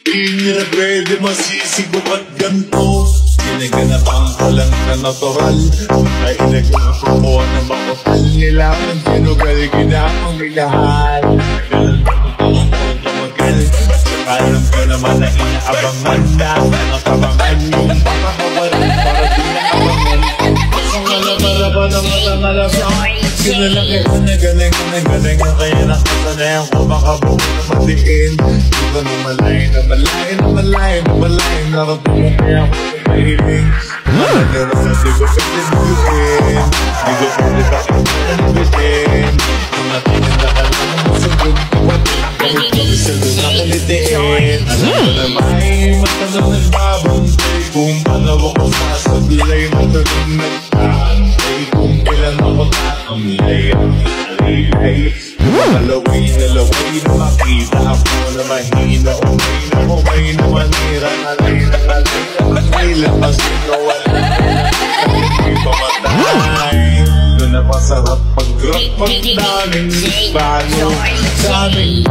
Hindi na pwede masisigaw at ganto. Ginaganapan ko lang na natural. Ay inagawa ko na makapal nila ang tinugal ginapang minahal. Alam ko naman na inaabangan na nakabangan yung makakawalan para di nakabangan. Ang alaba kinalaki ko na galing kaya nakasanayan ko makabuo na matiin. Di ko na malayan narating kaya ako na mahiling. Malagyan na di ko pwede buuin. Di ko pwede pakipanabitin. Kung natingin na kailangan masagot kahit kami sa doon nakalitiin. Alam ko na may matanong nagbabantay kung paano ako sasablay mataling nagtaantay kung kailan ako tatamlay ang alilay. Nalaway na makita ako na mahina umay na manira nalay lakas na wala hindi pamatay. Doon na masarap pag-rock pag daming balo sa amin.